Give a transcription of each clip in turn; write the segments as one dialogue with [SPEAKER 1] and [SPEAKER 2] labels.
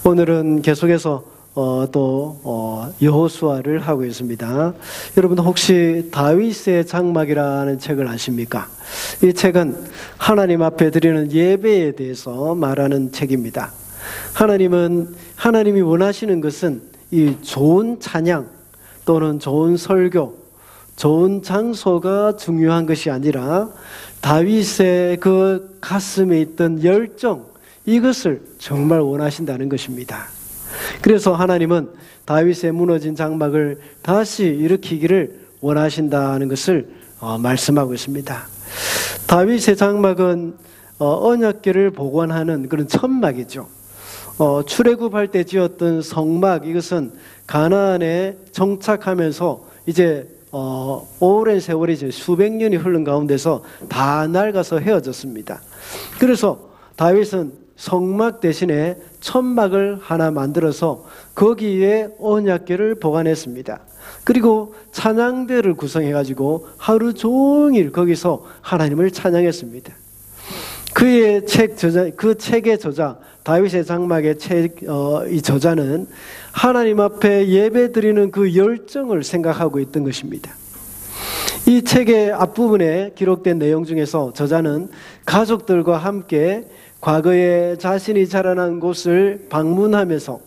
[SPEAKER 1] 오늘은 계속해서 여호수아를 하고 있습니다. 여러분 혹시 다윗의 장막이라는 책을 아십니까? 이 책은 하나님 앞에 드리는 예배에 대해서 말하는 책입니다. 하나님이 원하시는 것은 이 좋은 찬양 또는 좋은 설교, 좋은 장소가 중요한 것이 아니라 다윗의 그 가슴에 있던 열정, 이것을 정말 원하신다는 것입니다. 그래서 하나님은 다윗의 무너진 장막을 다시 일으키기를 원하신다는 것을 말씀하고 있습니다. 다윗의 장막은 언약궤를 보관하는 그런 천막이죠. 출애굽할 때 지었던 성막, 이것은 가나안에 정착하면서 이제 오랜 세월이 이제 수백 년이 흐른 가운데서 다 낡아서 헤어졌습니다. 그래서 다윗은 성막 대신에 천막을 하나 만들어서 거기에 언약궤를 보관했습니다. 그리고 찬양대를 구성해가지고 하루 종일 거기서 하나님을 찬양했습니다. 그의 그 책의 저자, 다윗의 장막의 이 저자는 하나님 앞에 예배드리는 그 열정을 생각하고 있던 것입니다. 이 책의 앞부분에 기록된 내용 중에서 저자는 가족들과 함께 과거에 자신이 자라난 곳을 방문하면서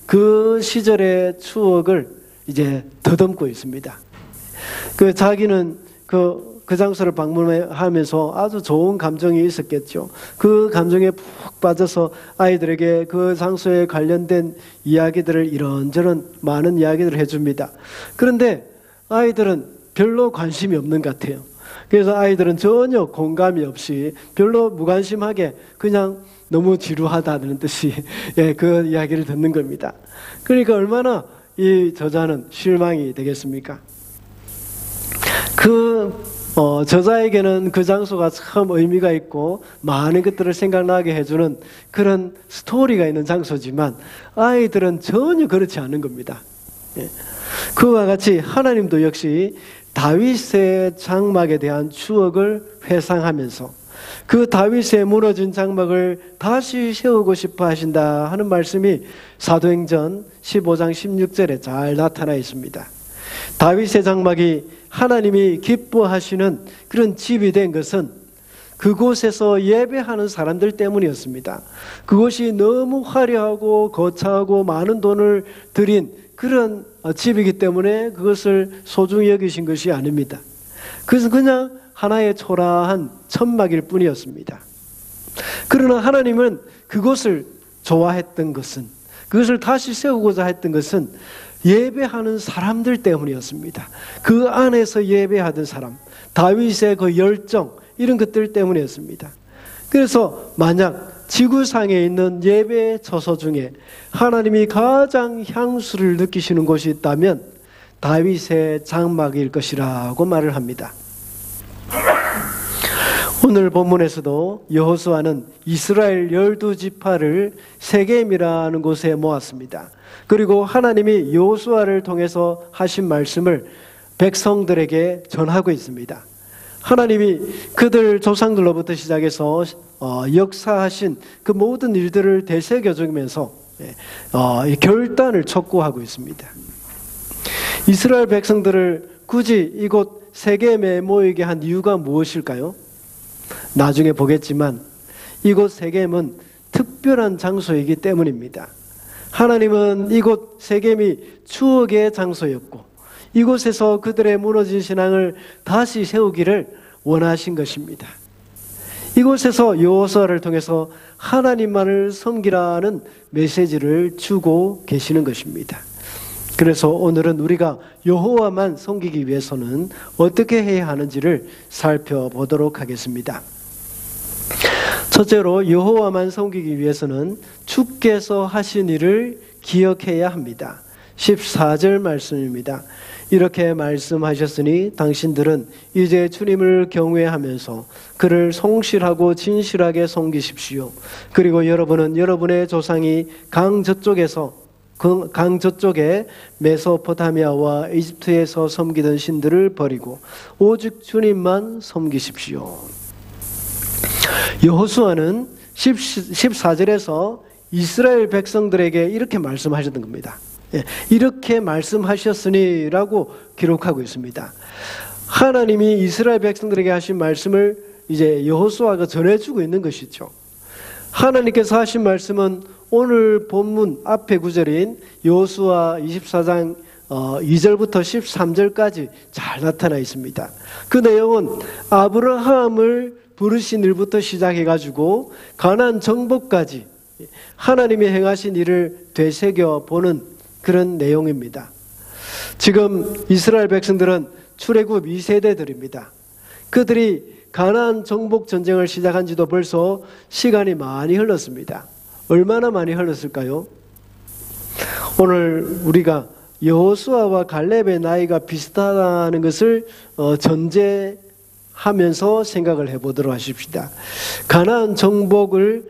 [SPEAKER 1] 그 시절의 추억을 이제 더듬고 있습니다. 자기는 그 장소를 방문하면서 아주 좋은 감정이 있었겠죠. 그 감정에 푹 빠져서 아이들에게 그 장소에 관련된 이야기들을 이런저런 많은 이야기들을 해줍니다. 그런데 아이들은 별로 관심이 없는 것 같아요. 그래서 아이들은 전혀 공감이 없이 별로 무관심하게 그냥 너무 지루하다는 뜻이 그 이야기를 듣는 겁니다. 그러니까 얼마나 이 저자는 실망이 되겠습니까? 저자에게는 그 장소가 참 의미가 있고 많은 것들을 생각나게 해주는 그런 스토리가 있는 장소지만 아이들은 전혀 그렇지 않은 겁니다. 그와 같이 하나님도 역시 다윗의 장막에 대한 추억을 회상하면서 그 다윗의 무너진 장막을 다시 세우고 싶어 하신다 하는 말씀이 사도행전 15장 16절에 잘 나타나 있습니다. 다윗의 장막이 하나님이 기뻐하시는 그런 집이 된 것은 그곳에서 예배하는 사람들 때문이었습니다. 그곳이 너무 화려하고 거창하고 많은 돈을 들인 그런 집이기 때문에 그것을 소중히 여기신 것이 아닙니다. 그것은 그냥 하나의 초라한 천막일 뿐이었습니다. 그러나 하나님은 그것을 좋아했던 것은, 그것을 다시 세우고자 했던 것은 예배하는 사람들 때문이었습니다. 그 안에서 예배하던 사람, 다윗의 그 열정, 이런 것들 때문이었습니다. 그래서 만약 지구상에 있는 예배 처소 중에 하나님이 가장 향수를 느끼시는 곳이 있다면 다윗의 장막일 것이라고 말을 합니다. 오늘 본문에서도 여호수아는 이스라엘 12지파를 세겜이라는 곳에 모았습니다. 그리고 하나님이 여호수아를 통해서 하신 말씀을 백성들에게 전하고 있습니다. 하나님이 그들 조상들로부터 시작해서 역사하신 그 모든 일들을 되새겨주면서 결단을 촉구하고 있습니다. 이스라엘 백성들을 굳이 이곳 세겜에 모이게 한 이유가 무엇일까요? 나중에 보겠지만 이곳 세겜은 특별한 장소이기 때문입니다. 하나님은 이곳 세겜이 추억의 장소였고 이곳에서 그들의 무너진 신앙을 다시 세우기를 원하신 것입니다. 이곳에서 여호수아를 통해서 하나님만을 섬기라는 메시지를 주고 계시는 것입니다. 그래서 오늘은 우리가 여호와만 섬기기 위해서는 어떻게 해야 하는지를 살펴보도록 하겠습니다. 첫째로 여호와만 섬기기 위해서는 주께서 하신 일을 기억해야 합니다. 14절 말씀입니다. 이렇게 말씀하셨으니 당신들은 이제 주님을 경외하면서 그를 성실하고 진실하게 섬기십시오. 그리고 여러분은 여러분의 조상이 강 저쪽에 메소포타미아와 이집트에서 섬기던 신들을 버리고 오직 주님만 섬기십시오. 여호수아는 14절에서 이스라엘 백성들에게 이렇게 말씀하셨던 겁니다. 이렇게 말씀하셨으니 라고 기록하고 있습니다. 하나님이 이스라엘 백성들에게 하신 말씀을 이제 여호수아가 전해주고 있는 것이죠. 하나님께서 하신 말씀은 오늘 본문 앞에 구절인 여호수아 24장 2절부터 13절까지 잘 나타나 있습니다. 그 내용은 아브라함을 부르신 일부터 시작해가지고 가나안 정복까지 하나님이 행하신 일을 되새겨 보는 그런 내용입니다. 지금 이스라엘 백성들은 출애굽 2세대들입니다. 그들이 가나안 정복 전쟁을 시작한 지도 벌써 시간이 많이 흘렀습니다. 얼마나 많이 흘렀을까요? 오늘 우리가 여호수아와 갈렙의 나이가 비슷하다는 것을 전제하면서 생각을 해보도록 하십시다. 가나안 정복을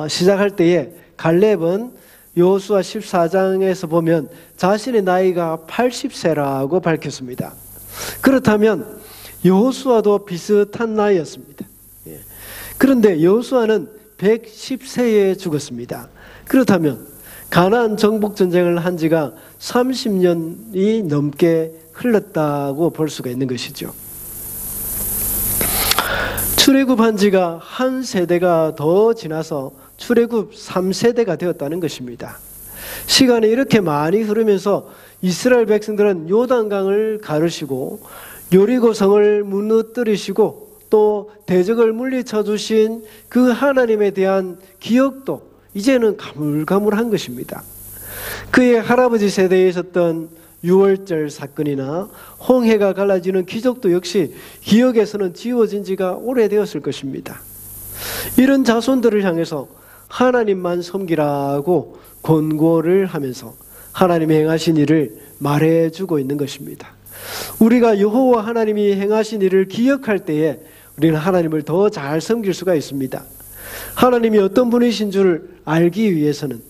[SPEAKER 1] 시작할 때에 갈렙은 여호수아 14장에서 보면 자신의 나이가 80세라고 밝혔습니다. 그렇다면 여호수아도 비슷한 나이였습니다. 그런데 여호수아는 110세에 죽었습니다. 그렇다면 가나안 정복 전쟁을 한 지가 30년이 넘게 흘렀다고 볼 수가 있는 것이죠. 출애굽한 지가 한 세대가 더 지나서 출애굽 3세대가 되었다는 것입니다. 시간이 이렇게 많이 흐르면서 이스라엘 백성들은 요단강을 가르시고 여리고성을 무너뜨리시고 또 대적을 물리쳐 주신 그 하나님에 대한 기억도 이제는 가물가물한 것입니다. 그의 할아버지 세대에 있었던 유월절 사건이나 홍해가 갈라지는 기적도 역시 기억에서는 지워진 지가 오래되었을 것입니다. 이런 자손들을 향해서 하나님만 섬기라고 권고를 하면서 하나님이 행하신 일을 말해주고 있는 것입니다. 우리가 여호와 하나님이 행하신 일을 기억할 때에 우리는 하나님을 더 잘 섬길 수가 있습니다. 하나님이 어떤 분이신 줄 알기 위해서는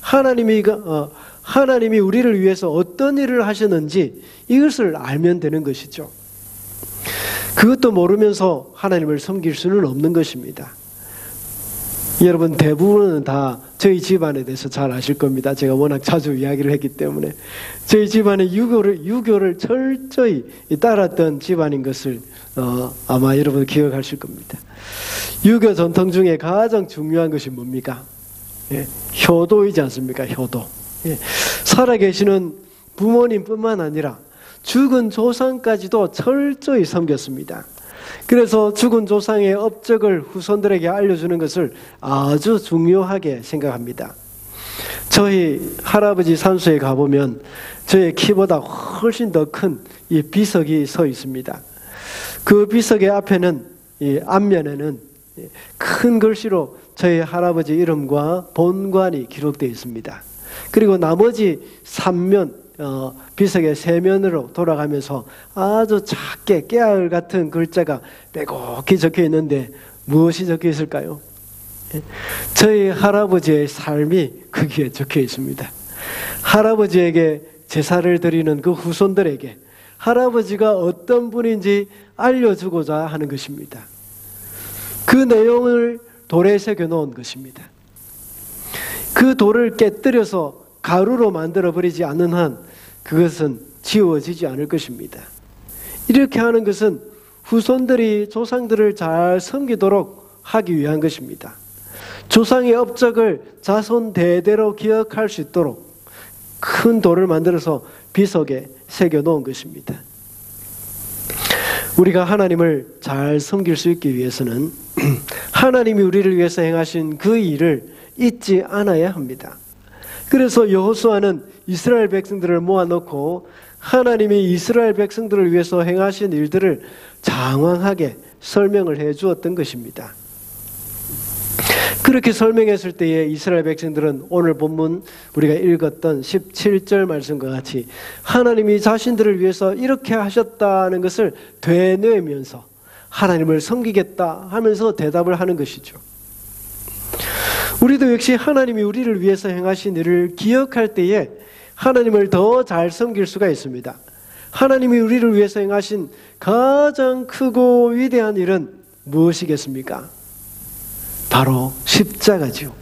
[SPEAKER 1] 하나님이 우리를 위해서 어떤 일을 하셨는지 이것을 알면 되는 것이죠. 그것도 모르면서 하나님을 섬길 수는 없는 것입니다. 여러분 대부분은 다 저희 집안에 대해서 잘 아실 겁니다. 제가 워낙 자주 이야기를 했기 때문에 저희 집안의 유교를 철저히 따랐던 집안인 것을 아마 여러분 기억하실 겁니다. 유교 전통 중에 가장 중요한 것이 뭡니까? 효도이지 않습니까? 효도. 살아계시는 부모님뿐만 아니라 죽은 조상까지도 철저히 섬겼습니다. 그래서 죽은 조상의 업적을 후손들에게 알려주는 것을 아주 중요하게 생각합니다. 저희 할아버지 산소에 가보면 저의 키보다 훨씬 더 큰 이 비석이 서 있습니다. 그 비석의 앞에는 이 앞면에는 큰 글씨로 저희 할아버지 이름과 본관이 기록되어 있습니다. 그리고 나머지 3면 비석의 세면으로 돌아가면서 아주 작게 깨알 같은 글자가 빼곡히 적혀 있는데 무엇이 적혀 있을까요? 저희 할아버지의 삶이 거기에 적혀 있습니다. 할아버지에게 제사를 드리는 그 후손들에게 할아버지가 어떤 분인지 알려주고자 하는 것입니다. 그 내용을 돌에 새겨 놓은 것입니다. 그 돌을 깨뜨려서 가루로 만들어 버리지 않는 한 그것은 지워지지 않을 것입니다. 이렇게 하는 것은 후손들이 조상들을 잘 섬기도록 하기 위한 것입니다. 조상의 업적을 자손 대대로 기억할 수 있도록 큰 돌을 만들어서 비석에 새겨 놓은 것입니다. 우리가 하나님을 잘 섬길 수 있기 위해서는 하나님이 우리를 위해서 행하신 그 일을 잊지 않아야 합니다. 그래서 여호수아는 이스라엘 백성들을 모아놓고 하나님이 이스라엘 백성들을 위해서 행하신 일들을 장황하게 설명을 해 주었던 것입니다. 그렇게 설명했을 때에 이스라엘 백성들은 오늘 본문 우리가 읽었던 17절 말씀과 같이 하나님이 자신들을 위해서 이렇게 하셨다는 것을 되뇌면서 하나님을 섬기겠다 하면서 대답을 하는 것이죠. 우리도 역시 하나님이 우리를 위해서 행하신 일을 기억할 때에 하나님을 더 잘 섬길 수가 있습니다. 하나님이 우리를 위해서 행하신 가장 크고 위대한 일은 무엇이겠습니까? 바로 십자가죠.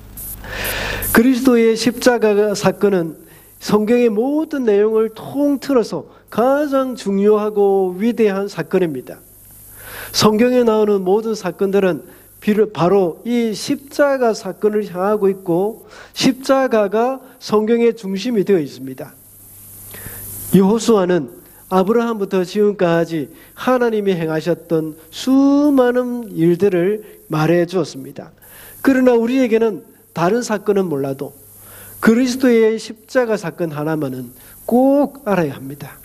[SPEAKER 1] 그리스도의 십자가 사건은 성경의 모든 내용을 통틀어서 가장 중요하고 위대한 사건입니다. 성경에 나오는 모든 사건들은 바로 이 십자가 사건을 향하고 있고 십자가가 성경의 중심이 되어 있습니다. 여호수아는 아브라함부터 지금까지 하나님이 행하셨던 수많은 일들을 말해 주었습니다. 그러나 우리에게는 다른 사건은 몰라도 그리스도의 십자가 사건 하나만은 꼭 알아야 합니다.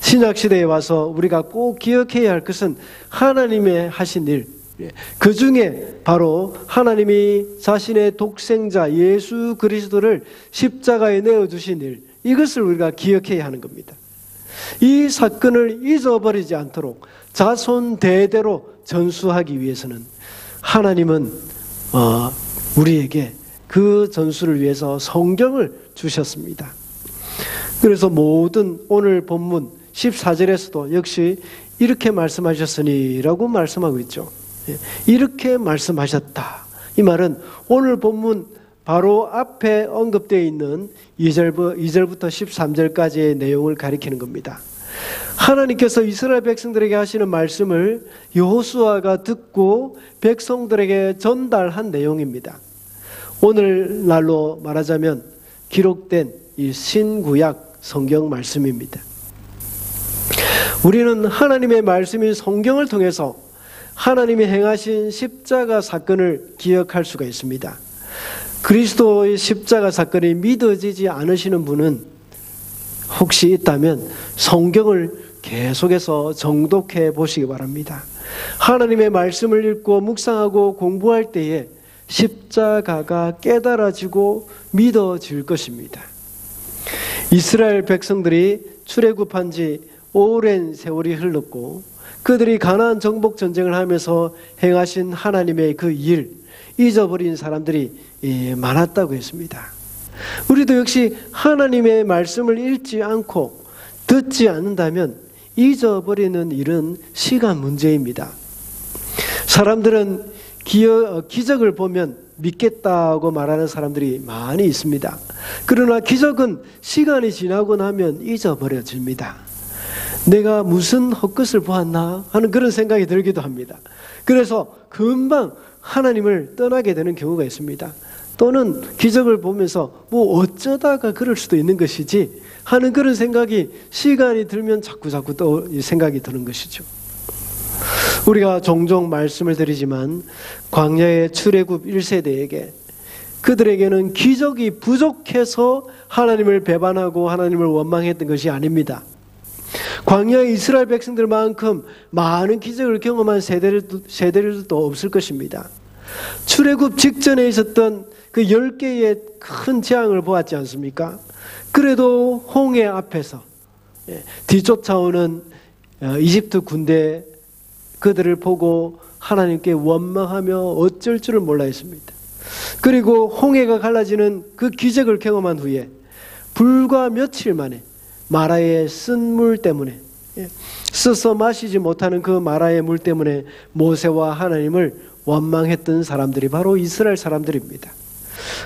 [SPEAKER 1] 신약시대에 와서 우리가 꼭 기억해야 할 것은 하나님의 하신 일, 그 중에 바로 하나님이 자신의 독생자 예수 그리스도를 십자가에 내어주신 일, 이것을 우리가 기억해야 하는 겁니다. 이 사건을 잊어버리지 않도록 자손 대대로 전수하기 위해서는 하나님은 우리에게 그 전수를 위해서 성경을 주셨습니다. 그래서 모든 오늘 본문 14절에서도 역시 이렇게 말씀하셨으니 라고 말씀하고 있죠. 이렇게 말씀하셨다. 이 말은 오늘 본문 바로 앞에 언급되어 있는 2절부터 13절까지의 내용을 가리키는 겁니다. 하나님께서 이스라엘 백성들에게 하시는 말씀을 여호수아가 듣고 백성들에게 전달한 내용입니다. 오늘날로 말하자면 기록된 이 신구약 성경 말씀입니다. 우리는 하나님의 말씀인 성경을 통해서 하나님이 행하신 십자가 사건을 기억할 수가 있습니다. 그리스도의 십자가 사건이 믿어지지 않으시는 분은 혹시 있다면 성경을 계속해서 정독해 보시기 바랍니다. 하나님의 말씀을 읽고 묵상하고 공부할 때에 십자가가 깨달아지고 믿어질 것입니다. 이스라엘 백성들이 출애굽한 지 오랜 세월이 흘렀고 그들이 가나안 정복 전쟁을 하면서 행하신 하나님의 그 일 잊어버린 사람들이 많았다고 했습니다. 우리도 역시 하나님의 말씀을 읽지 않고 듣지 않는다면 잊어버리는 일은 시간 문제입니다. 사람들은 기적을 보면 믿겠다고 말하는 사람들이 많이 있습니다. 그러나 기적은 시간이 지나고 나면 잊어버려집니다. 내가 무슨 헛것을 보았나 하는 그런 생각이 들기도 합니다. 그래서 금방 하나님을 떠나게 되는 경우가 있습니다. 또는 기적을 보면서 뭐 어쩌다가 그럴 수도 있는 것이지 하는 그런 생각이 시간이 들면 자꾸 또 생각이 드는 것이죠. 우리가 종종 말씀을 드리지만 광야의 출애굽 1세대에게 그들에게는 기적이 부족해서 하나님을 배반하고 하나님을 원망했던 것이 아닙니다. 광야의 이스라엘 백성들만큼 많은 기적을 경험한 세대들도 없을 것입니다. 출애굽 직전에 있었던 그 10개의 큰 재앙을 보았지 않습니까? 그래도 홍해 앞에서 뒤쫓아오는 이집트 군대 그들을 보고 하나님께 원망하며 어쩔 줄을 몰라 했습니다. 그리고 홍해가 갈라지는 그 기적을 경험한 후에 불과 며칠 만에 마라의 쓴 물 때문에 써서 마시지 못하는 그 마라의 물 때문에 모세와 하나님을 원망했던 사람들이 바로 이스라엘 사람들입니다.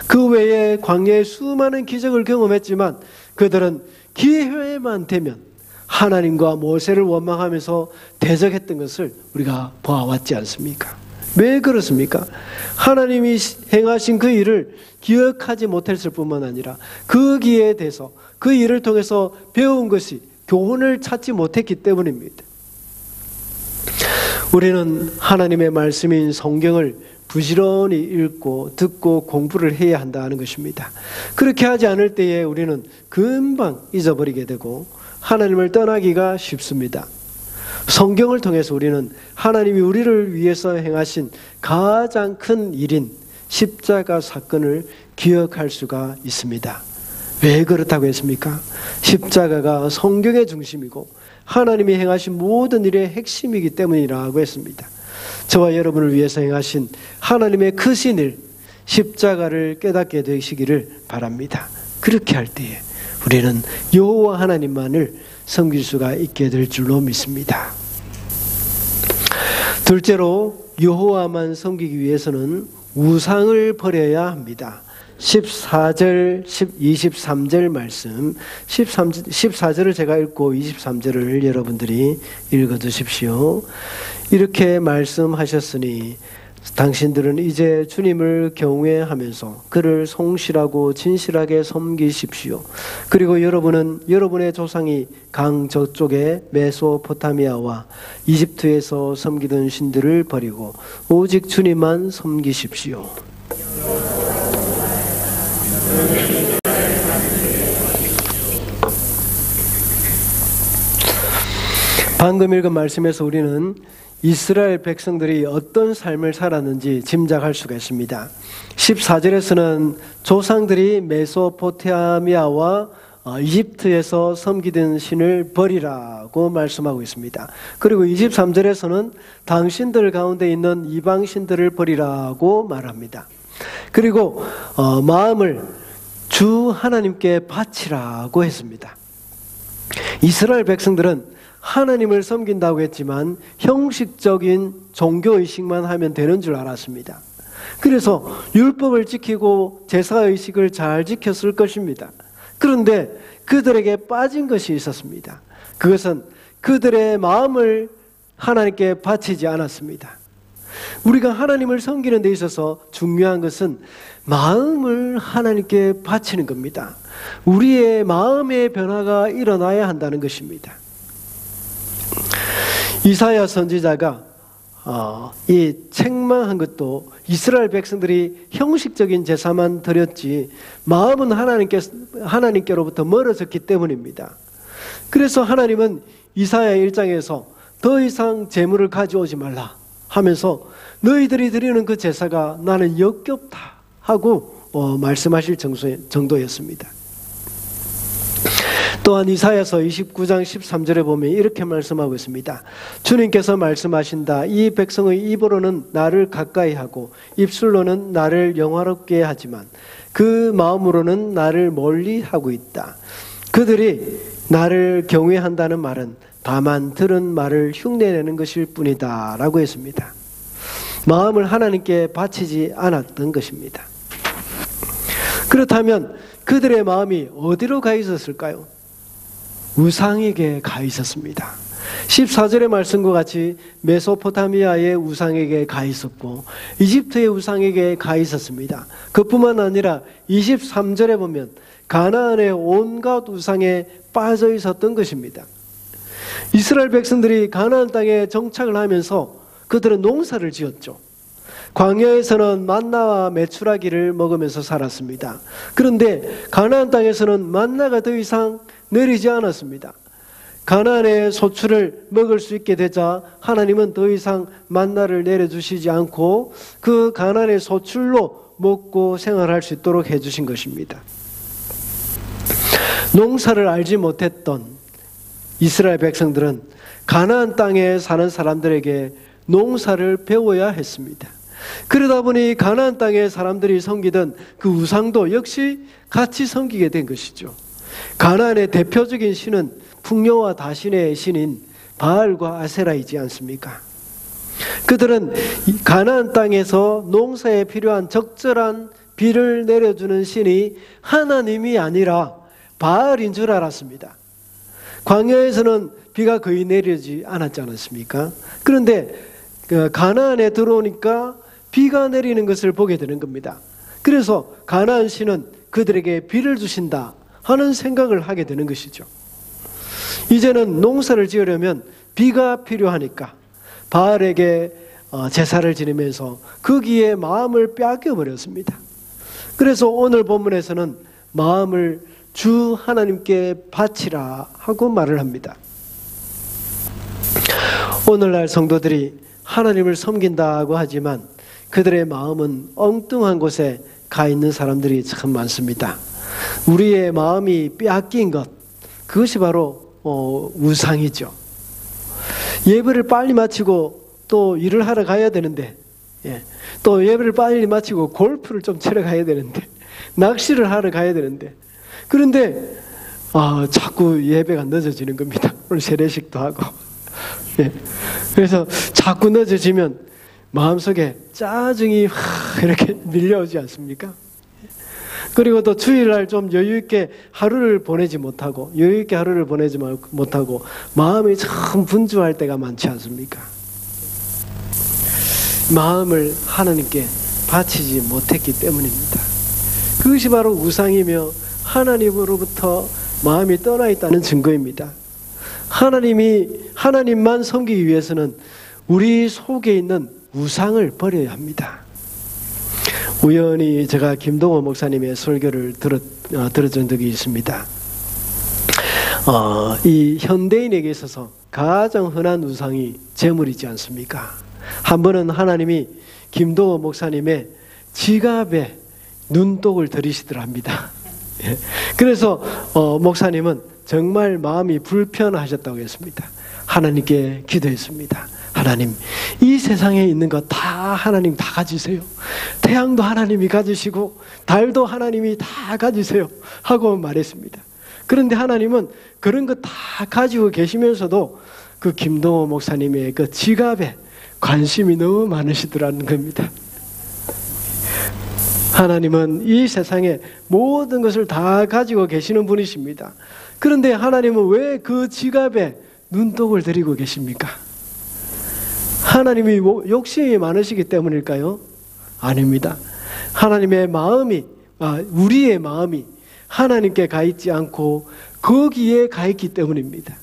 [SPEAKER 1] 그 외에 광야에 수많은 기적을 경험했지만 그들은 기회만 되면 하나님과 모세를 원망하면서 대적했던 것을 우리가 보아왔지 않습니까? 왜 그렇습니까? 하나님이 행하신 그 일을 기억하지 못했을 뿐만 아니라 거기에 대해서 그 일을 통해서 배운 것이 교훈을 찾지 못했기 때문입니다. 우리는 하나님의 말씀인 성경을 부지런히 읽고 듣고 공부를 해야 한다는 것입니다. 그렇게 하지 않을 때에 우리는 금방 잊어버리게 되고 하나님을 떠나기가 쉽습니다. 성경을 통해서 우리는 하나님이 우리를 위해서 행하신 가장 큰 일인 십자가 사건을 기억할 수가 있습니다. 왜 그렇다고 했습니까? 십자가가 성경의 중심이고 하나님이 행하신 모든 일의 핵심이기 때문이라고 했습니다. 저와 여러분을 위해서 행하신 하나님의 크신 일, 십자가를 깨닫게 되시기를 바랍니다. 그렇게 할 때에 우리는 여호와 하나님만을 섬길 수가 있게 될 줄로 믿습니다. 둘째로 여호와만 섬기기 위해서는 우상을 버려야 합니다. 14절, 23절 말씀, 14절을 제가 읽고 23절을 여러분들이 읽어주십시오. 이렇게 말씀하셨으니 당신들은 이제 주님을 경외하면서 그를 성실하고 진실하게 섬기십시오. 그리고 여러분은 여러분의 조상이 강 저쪽의 메소포타미아와 이집트에서 섬기던 신들을 버리고 오직 주님만 섬기십시오. 방금 읽은 말씀에서 우리는 이스라엘 백성들이 어떤 삶을 살았는지 짐작할 수가 있습니다. 14절에서는 조상들이 메소포타미아와 이집트에서 섬기던 신을 버리라고 말씀하고 있습니다. 그리고 23절에서는 당신들 가운데 있는 이방 신들을 버리라고 말합니다. 그리고 마음을 주 하나님께 바치라고 했습니다. 이스라엘 백성들은 하나님을 섬긴다고 했지만 형식적인 종교의식만 하면 되는 줄 알았습니다. 그래서 율법을 지키고 제사의식을 잘 지켰을 것입니다. 그런데 그들에게 빠진 것이 있었습니다. 그것은 그들의 마음을 하나님께 바치지 않았습니다. 우리가 하나님을 섬기는 데 있어서 중요한 것은 마음을 하나님께 바치는 겁니다. 우리의 마음의 변화가 일어나야 한다는 것입니다. 이사야 선지자가 이 책망한 것도 이스라엘 백성들이 형식적인 제사만 드렸지 마음은 하나님께로부터 멀어졌기 때문입니다. 그래서 하나님은 이사야 1장에서 더 이상 제물을 가져오지 말라 하면서 너희들이 드리는 그 제사가 나는 역겹다 하고 말씀하실 정도였습니다. 또한 이사야서 29장 13절에 보면 이렇게 말씀하고 있습니다. 주님께서 말씀하신다. 이 백성의 입으로는 나를 가까이 하고 입술로는 나를 영화롭게 하지만 그 마음으로는 나를 멀리 하고 있다. 그들이 나를 경외한다는 말은 다만 들은 말을 흉내내는 것일 뿐이다 라고 했습니다. 마음을 하나님께 바치지 않았던 것입니다. 그렇다면 그들의 마음이 어디로 가 있었을까요? 우상에게 가 있었습니다. 14절의 말씀과 같이 메소포타미아의 우상에게 가 있었고 이집트의 우상에게 가 있었습니다. 그뿐만 아니라 23절에 보면 가나안의 온갖 우상에 빠져 있었던 것입니다. 이스라엘 백성들이 가나안 땅에 정착을 하면서 그들은 농사를 지었죠. 광야에서는 만나와 메추라기를 먹으면서 살았습니다. 그런데 가나안 땅에서는 만나가 더 이상 내리지 않았습니다. 가나안의 소출을 먹을 수 있게 되자 하나님은 더 이상 만나를 내려주시지 않고 그 가나안의 소출로 먹고 생활할 수 있도록 해주신 것입니다. 농사를 알지 못했던 이스라엘 백성들은 가나안 땅에 사는 사람들에게 농사를 배워야 했습니다. 그러다 보니 가나안 땅의 사람들이 섬기던 그 우상도 역시 같이 섬기게 된 것이죠. 가나안의 대표적인 신은 풍요와 다신의 신인 바알과 아세라이지 않습니까? 그들은 가나안 땅에서 농사에 필요한 적절한 비를 내려주는 신이 하나님이 아니라 바알인 줄 알았습니다. 광야에서는 비가 거의 내리지 않았지 않았습니까? 그런데 가나안에 들어오니까 비가 내리는 것을 보게 되는 겁니다. 그래서 가나안 신은 그들에게 비를 주신다 하는 생각을 하게 되는 것이죠. 이제는 농사를 지으려면 비가 필요하니까 바알에게 제사를 지내면서 거기에 마음을 빼앗겨버렸습니다. 그래서 오늘 본문에서는 마음을 주 하나님께 바치라 하고 말을 합니다. 오늘날 성도들이 하나님을 섬긴다고 하지만 그들의 마음은 엉뚱한 곳에 가 있는 사람들이 참 많습니다. 우리의 마음이 빼앗긴 것, 그것이 바로 우상이죠. 예배를 빨리 마치고 또 일을 하러 가야 되는데, 또 예배를 빨리 마치고 골프를 좀 치러 가야 되는데, 낚시를 하러 가야 되는데, 그런데 자꾸 예배가 늦어지는 겁니다. 오늘 세례식도 하고. 그래서 자꾸 늦어지면 마음속에 짜증이 이렇게 밀려오지 않습니까? 그리고 또 주일날 좀 여유 있게 하루를 보내지 못하고 마음이 참 분주할 때가 많지 않습니까? 마음을 하나님께 바치지 못했기 때문입니다. 그것이 바로 우상이며 하나님으로부터 마음이 떠나 있다는 증거입니다. 하나님만 섬기기 위해서는 우리 속에 있는 우상을 버려야 합니다. 우연히 제가 김동호 목사님의 설교를 들었던 적이 있습니다. 이 현대인에게 있어서 가장 흔한 우상이 재물이지 않습니까? 한 번은 하나님이 김동호 목사님의 지갑에 눈독을 들이시더랍니다. 그래서 목사님은 정말 마음이 불편하셨다고 했습니다. 하나님께 기도했습니다. 하나님, 이 세상에 있는 것 다 하나님 다 가지세요. 태양도 하나님이 가지시고 달도 하나님이 다 가지세요 하고 말했습니다. 그런데 하나님은 그런 것 다 가지고 계시면서도 그 김동호 목사님의 그 지갑에 관심이 너무 많으시더라는 겁니다. 하나님은 이 세상에 모든 것을 다 가지고 계시는 분이십니다. 그런데 하나님은 왜 그 지갑에 눈독을 들이고 계십니까? 하나님이 욕심이 많으시기 때문일까요? 아닙니다. 하나님의 마음이, 우리의 마음이 하나님께 가 있지 않고 거기에 가 있기 때문입니다.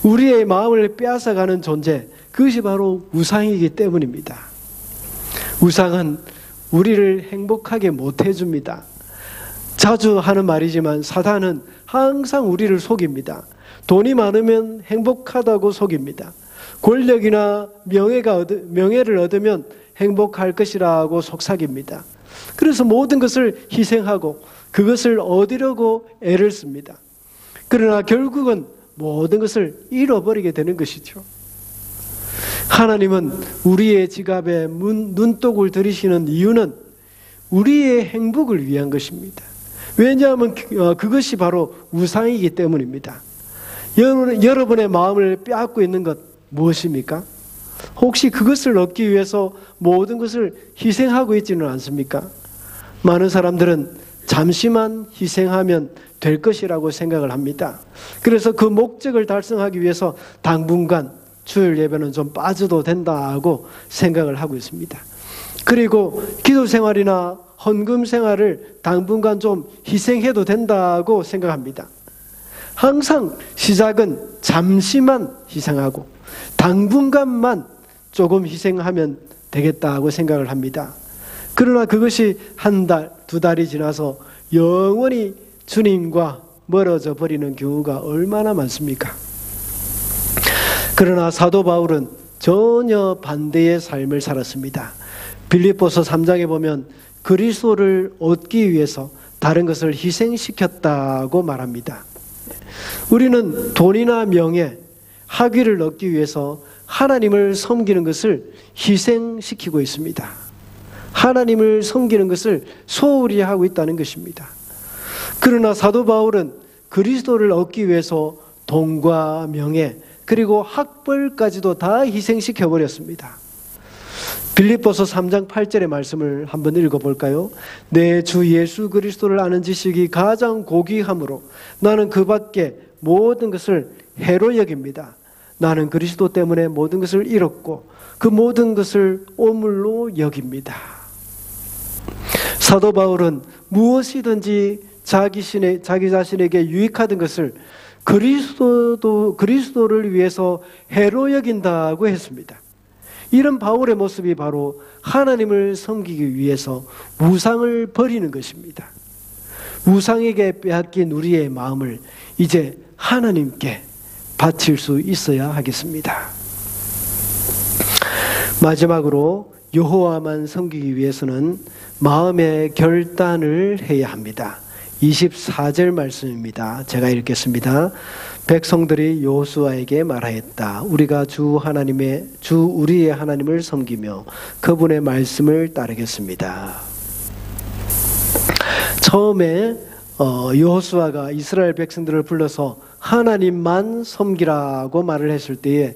[SPEAKER 1] 우리의 마음을 빼앗아가는 존재, 그것이 바로 우상이기 때문입니다. 우상은 우리를 행복하게 못해줍니다. 자주 하는 말이지만 사단은 항상 우리를 속입니다. 돈이 많으면 행복하다고 속입니다. 권력이나 명예를 얻으면 행복할 것이라고 속삭입니다. 그래서 모든 것을 희생하고 그것을 얻으려고 애를 씁니다. 그러나 결국은 모든 것을 잃어버리게 되는 것이죠. 하나님은 우리의 지갑에 눈독을 들이시는 이유는 우리의 행복을 위한 것입니다. 왜냐하면 그것이 바로 우상이기 때문입니다. 여러분의 마음을 빼앗고 있는 것 무엇입니까? 혹시 그것을 얻기 위해서 모든 것을 희생하고 있지는 않습니까? 많은 사람들은 잠시만 희생하면 될 것이라고 생각을 합니다. 그래서 그 목적을 달성하기 위해서 당분간 주일 예배는 좀 빠져도 된다고 생각을 하고 있습니다. 그리고 기도 생활이나 헌금 생활을 당분간 좀 희생해도 된다고 생각합니다. 항상 시작은 잠시만 희생하고 당분간만 조금 희생하면 되겠다고 생각을 합니다. 그러나 그것이 한 달, 두 달이 지나서 영원히 주님과 멀어져 버리는 경우가 얼마나 많습니까? 그러나 사도 바울은 전혀 반대의 삶을 살았습니다. 빌립보서 3장에 보면 그리스도를 얻기 위해서 다른 것을 희생시켰다고 말합니다. 우리는 돈이나 명예, 학위를 얻기 위해서 하나님을 섬기는 것을 희생시키고 있습니다. 하나님을 섬기는 것을 소홀히 하고 있다는 것입니다. 그러나 사도 바울은 그리스도를 얻기 위해서 돈과 명예 그리고 학벌까지도 다 희생시켜 버렸습니다. 빌립보서 3장 8절의 말씀을 한번 읽어볼까요? 내 주 예수 그리스도를 아는 지식이 가장 고귀함으로 나는 그 밖에 모든 것을 해로 여깁니다. 나는 그리스도 때문에 모든 것을 잃었고 그 모든 것을 오물로 여깁니다. 사도 바울은 무엇이든지 자기 자신에게 유익하던 것을 그리스도를 위해서 해로 여긴다고 했습니다. 이런 바울의 모습이 바로 하나님을 섬기기 위해서 우상을 버리는 것입니다. 우상에게 빼앗긴 우리의 마음을 이제 하나님께 바칠 수 있어야 하겠습니다. 마지막으로 여호와만 섬기기 위해서는 마음의 결단을 해야 합니다. 24절 말씀입니다. 제가 읽겠습니다. 백성들이 여호수아에게 말하였다. 우리가 우리의 하나님을 섬기며 그분의 말씀을 따르겠습니다. 처음에 여호수아가 이스라엘 백성들을 불러서 하나님만 섬기라고 말을 했을 때에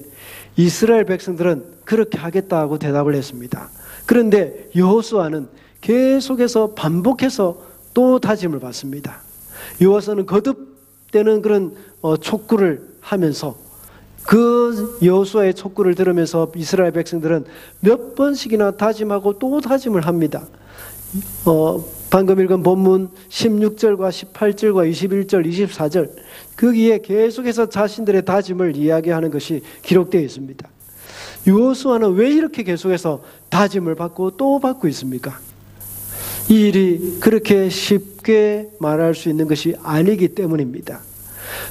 [SPEAKER 1] 이스라엘 백성들은 그렇게 하겠다고 대답을 했습니다. 그런데 여호수아는 계속해서 반복해서 또 다짐을 받습니다. 여호와서는 거듭되는 그런 촉구를 하면서 그 여호수아의 촉구를 들으면서 이스라엘 백성들은 몇 번씩이나 다짐하고 또 다짐을 합니다. 방금 읽은 본문 16절과 18절과 21절, 24절 거기에 계속해서 자신들의 다짐을 이야기하는 것이 기록되어 있습니다. 여호수아는 왜 이렇게 계속해서 다짐을 받고 또 받고 있습니까? 이 일이 그렇게 쉽게 말할 수 있는 것이 아니기 때문입니다.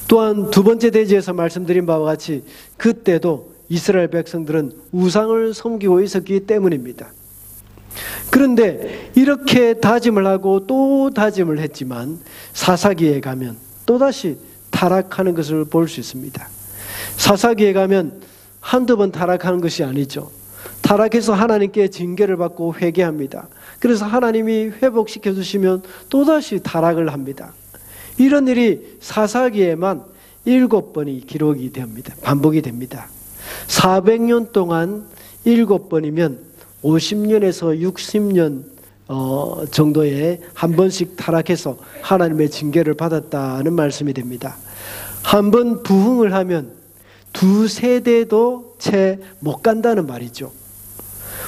[SPEAKER 1] 또한 두 번째 대지에서 말씀드린 바와 같이 그때도 이스라엘 백성들은 우상을 섬기고 있었기 때문입니다. 그런데 이렇게 다짐을 하고 또 다짐을 했지만 사사기에 가면 또다시 타락하는 것을 볼 수 있습니다. 사사기에 가면 한두 번 타락하는 것이 아니죠. 타락해서 하나님께 징계를 받고 회개합니다. 그래서 하나님이 회복시켜 주시면 또다시 타락을 합니다. 이런 일이 사사기에만 7번이 기록이 됩니다. 반복이 됩니다. 400년 동안 7번이면 50년에서 60년 정도에 한 번씩 타락해서 하나님의 징계를 받았다는 말씀이 됩니다. 한 번 부흥을 하면 두 세대도 채 못 간다는 말이죠.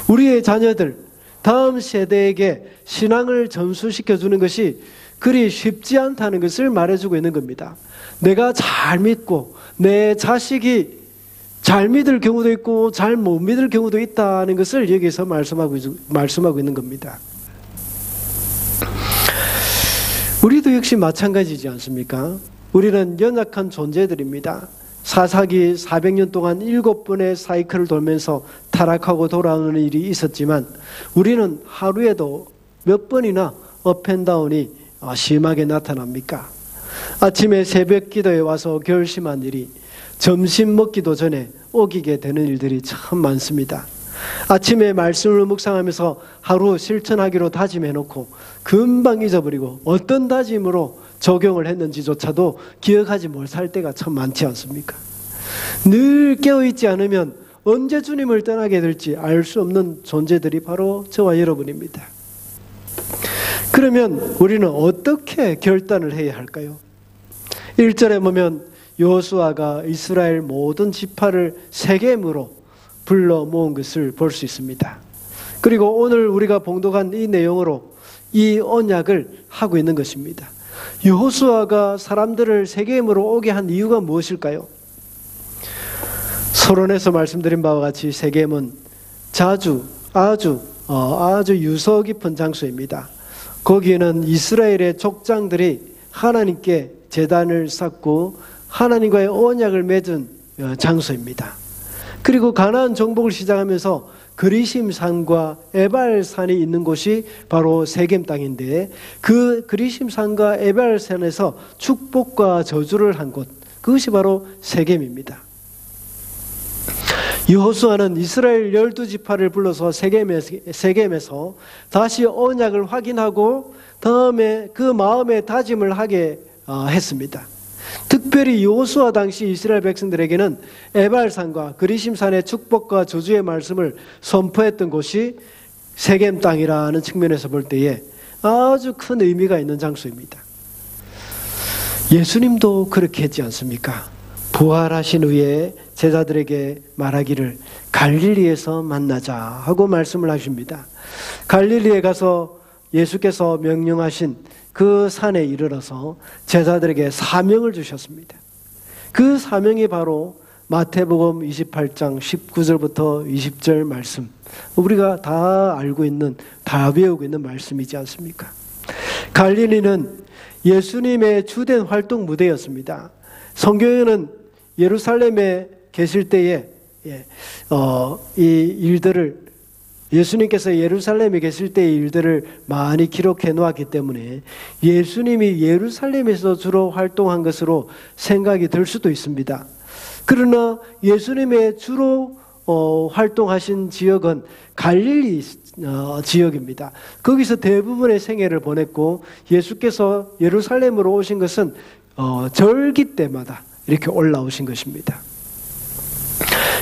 [SPEAKER 1] 우리의 자녀들, 다음 세대에게 신앙을 전수시켜 주는 것이 그리 쉽지 않다는 것을 말해주고 있는 겁니다. 내가 잘 믿고 내 자식이 잘 믿을 경우도 있고 잘 못 믿을 경우도 있다는 것을 여기서 말씀하고 있는 겁니다. 우리도 역시 마찬가지지 않습니까? 우리는 연약한 존재들입니다. 사사기 400년 동안 7번의 사이클을 돌면서 타락하고 돌아오는 일이 있었지만 우리는 하루에도 몇 번이나 업앤다운이 심하게 나타납니까? 아침에 새벽 기도에 와서 결심한 일이 점심 먹기도 전에 오기게 되는 일들이 참 많습니다. 아침에 말씀을 묵상하면서 하루 실천하기로 다짐해놓고 금방 잊어버리고 어떤 다짐으로 적용을 했는지조차도 기억하지 못할 때가 참 많지 않습니까? 늘 깨어있지 않으면 언제 주님을 떠나게 될지 알 수 없는 존재들이 바로 저와 여러분입니다. 그러면 우리는 어떻게 결단을 해야 할까요? 1절에 보면 여호수아가 이스라엘 모든 지파를 세겜으로 불러 모은 것을 볼 수 있습니다. 그리고 오늘 우리가 봉독한 이 내용으로 이 언약을 하고 있는 것입니다. 여호수아가 사람들을 세겜으로 오게 한 이유가 무엇일까요? 서론에서 말씀드린 바와 같이 세겜은 아주 유서 깊은 장소입니다. 거기에는 이스라엘의 족장들이 하나님께 제단을 쌓고 하나님과의 언약을 맺은 장소입니다. 그리고 가나안 정복을 시작하면서 그리심산과 에발산이 있는 곳이 바로 세겜 땅인데 그 그리심산과 에발산에서 축복과 저주를 한 곳, 그것이 바로 세겜입니다. 여호수아는 이스라엘 12지파를 불러서 세겜에서 다시 언약을 확인하고 다음에 그 마음의 다짐을 하게 했습니다. 특별히 여호수아 당시 이스라엘 백성들에게는 에발산과 그리심산의 축복과 저주의 말씀을 선포했던 곳이 세겜 땅이라는 측면에서 볼 때에 아주 큰 의미가 있는 장소입니다. 예수님도 그렇게 했지 않습니까? 부활하신 후에 제자들에게 말하기를 갈릴리에서 만나자 하고 말씀을 하십니다. 갈릴리에 가서 예수께서 명령하신 그 산에 이르러서 제자들에게 사명을 주셨습니다. 그 사명이 바로 마태복음 28장 19절부터 20절 말씀, 우리가 다 알고 있는, 다 외우고 있는 말씀이지 않습니까? 갈릴리는 예수님의 주된 활동 무대였습니다. 성경에는 예루살렘에 계실 때에 이 일들을, 예수님께서 예루살렘에 계실 때의 일들을 많이 기록해 놓았기 때문에 예수님이 예루살렘에서 주로 활동한 것으로 생각이 들 수도 있습니다. 그러나 예수님의 주로 활동하신 지역은 갈릴리 지역입니다. 거기서 대부분의 생애를 보냈고 예수께서 예루살렘으로 오신 것은 절기 때마다 이렇게 올라오신 것입니다.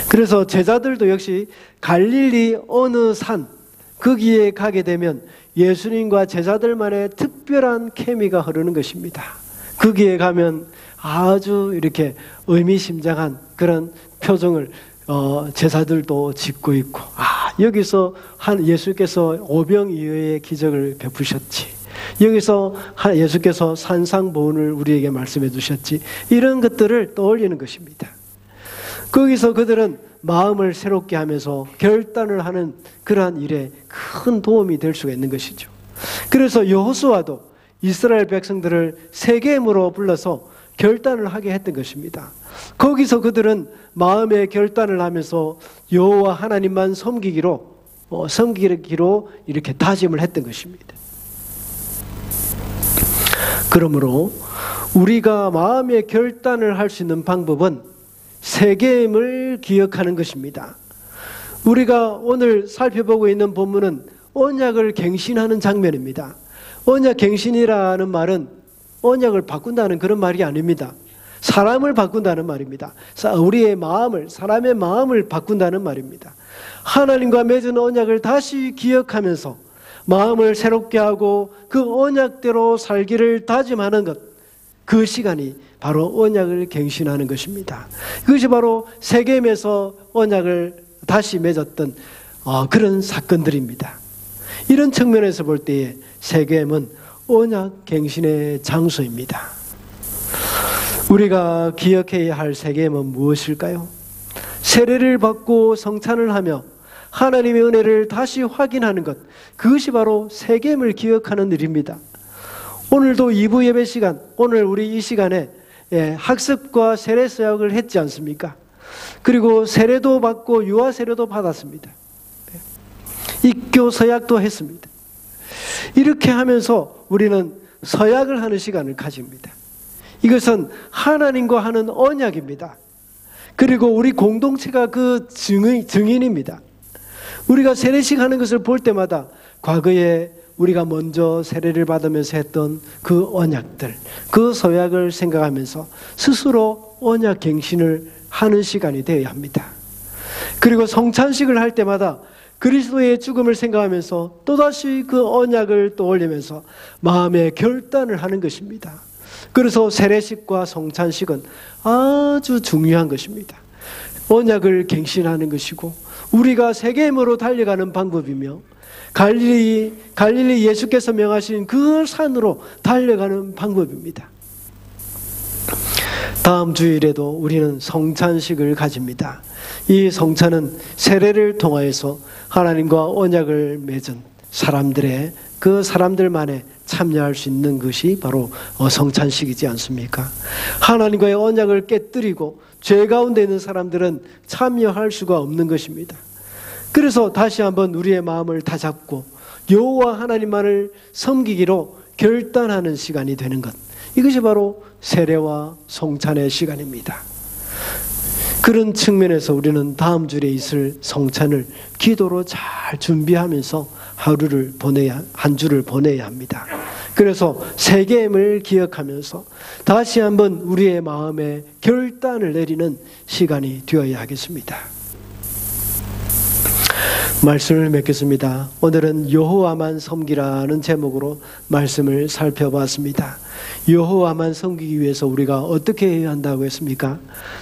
[SPEAKER 1] 그래서 제자들도 역시 갈릴리 어느 산 거기에 가게 되면 예수님과 제자들만의 특별한 케미가 흐르는 것입니다. 거기에 가면 아주 이렇게 의미심장한 그런 표정을 제자들도 짓고 있고, 여기서 예수께서 오병이어의 기적을 베푸셨지, 여기서 예수께서 산상보훈을 우리에게 말씀해 주셨지, 이런 것들을 떠올리는 것입니다. 거기서 그들은 마음을 새롭게 하면서 결단을 하는 그러한 일에 큰 도움이 될 수가 있는 것이죠. 그래서 여호수아도 이스라엘 백성들을 세겜으로 불러서 결단을 하게 했던 것입니다. 거기서 그들은 마음의 결단을 하면서 여호와 하나님만 섬기기로 이렇게 다짐을 했던 것입니다. 그러므로 우리가 마음의 결단을 할 수 있는 방법은 세겜을 기억하는 것입니다. 우리가 오늘 살펴보고 있는 본문은 언약을 갱신하는 장면입니다. 언약 갱신이라는 말은 언약을 바꾼다는 그런 말이 아닙니다. 사람을 바꾼다는 말입니다. 우리의 마음을, 사람의 마음을 바꾼다는 말입니다. 하나님과 맺은 언약을 다시 기억하면서 마음을 새롭게 하고 그 언약대로 살기를 다짐하는 것, 그 시간이 바로 언약을 갱신하는 것입니다. 그것이 바로 세겜에서 언약을 다시 맺었던 그런 사건들입니다. 이런 측면에서 볼 때에 세겜은 언약 갱신의 장소입니다. 우리가 기억해야 할 세겜은 무엇일까요? 세례를 받고 성찬을 하며 하나님의 은혜를 다시 확인하는 것, 그것이 바로 세겜을 기억하는 일입니다. 오늘도 2부 예배 시간, 오늘 우리 이 시간에 학습과 세례 서약을 했지 않습니까? 그리고 세례도 받고 유아 세례도 받았습니다. 입교 서약도 했습니다. 이렇게 하면서 우리는 서약을 하는 시간을 가집니다. 이것은 하나님과 하는 언약입니다. 그리고 우리 공동체가 그 증인입니다. 우리가 세례식 하는 것을 볼 때마다 과거에 우리가 먼저 세례를 받으면서 했던 그 언약들, 그 서약을 생각하면서 스스로 언약 갱신을 하는 시간이 되어야 합니다. 그리고 성찬식을 할 때마다 그리스도의 죽음을 생각하면서 또다시 그 언약을 떠올리면서 마음의 결단을 하는 것입니다. 그래서 세례식과 성찬식은 아주 중요한 것입니다. 언약을 갱신하는 것이고 우리가 세겜으로 달려가는 방법이며 갈릴리 예수께서 명하신 그 산으로 달려가는 방법입니다. 다음 주일에도 우리는 성찬식을 가집니다. 이 성찬은 세례를 통하여서 하나님과 언약을 맺은 그 사람들만에 참여할 수 있는 것이 바로 성찬식이지 않습니까? 하나님과의 언약을 깨뜨리고 죄 가운데 있는 사람들은 참여할 수가 없는 것입니다. 그래서 다시 한번 우리의 마음을 다잡고 여호와 하나님만을 섬기기로 결단하는 시간이 되는 것, 이것이 바로 세례와 성찬의 시간입니다. 그런 측면에서 우리는 다음 주에 있을 성찬을 기도로 잘 준비하면서 한 주를 보내야 합니다. 그래서 세겜을 기억하면서 다시 한번 우리의 마음에 결단을 내리는 시간이 되어야 하겠습니다. 말씀을 맺겠습니다. 오늘은 여호와만 섬기라는 제목으로 말씀을 살펴봤습니다. 여호와만 섬기기 위해서 우리가 어떻게 해야 한다고 했습니까?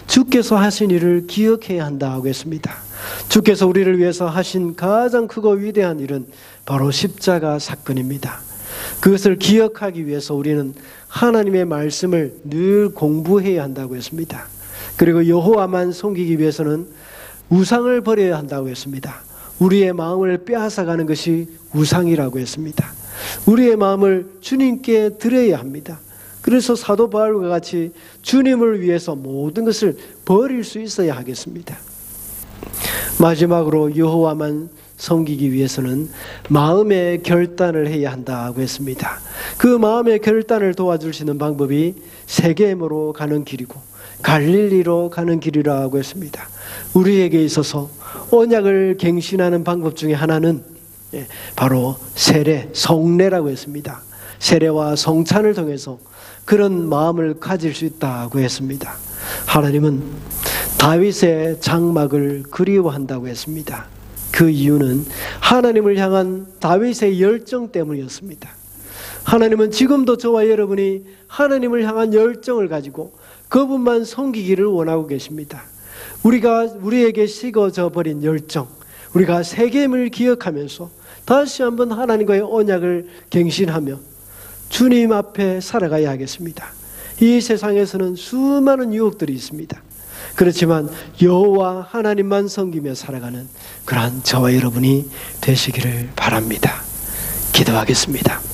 [SPEAKER 1] 주께서 하신 일을 기억해야 한다고 했습니다. 주께서 우리를 위해서 하신 가장 크고 위대한 일은 바로 십자가 사건입니다. 그것을 기억하기 위해서 우리는 하나님의 말씀을 늘 공부해야 한다고 했습니다. 그리고 여호와만 섬기기 위해서는 우상을 버려야 한다고 했습니다. 우리의 마음을 빼앗아가는 것이 우상이라고 했습니다. 우리의 마음을 주님께 드려야 합니다. 그래서 사도 바울과 같이 주님을 위해서 모든 것을 버릴 수 있어야 하겠습니다. 마지막으로 여호와만 섬기기 위해서는 마음의 결단을 해야 한다고 했습니다. 그 마음의 결단을 도와주시는 방법이 세겜으로 가는 길이고 갈릴리로 가는 길이라고 했습니다. 우리에게 있어서 언약을 갱신하는 방법 중에 하나는 바로 성례라고 했습니다. 세례와 성찬을 통해서 그런 마음을 가질 수 있다고 했습니다. 하나님은 다윗의 장막을 그리워한다고 했습니다. 그 이유는 하나님을 향한 다윗의 열정 때문이었습니다. 하나님은 지금도 저와 여러분이 하나님을 향한 열정을 가지고 그분만 섬기기를 원하고 계십니다. 우리에게 식어져 버린 열정, 우리가 세겜을 기억하면서 다시 한번 하나님과의 언약을 갱신하며 주님 앞에 살아가야 하겠습니다. 이 세상에서는 수많은 유혹들이 있습니다. 그렇지만 여호와 하나님만 섬기며 살아가는 그러한 저와 여러분이 되시기를 바랍니다. 기도하겠습니다.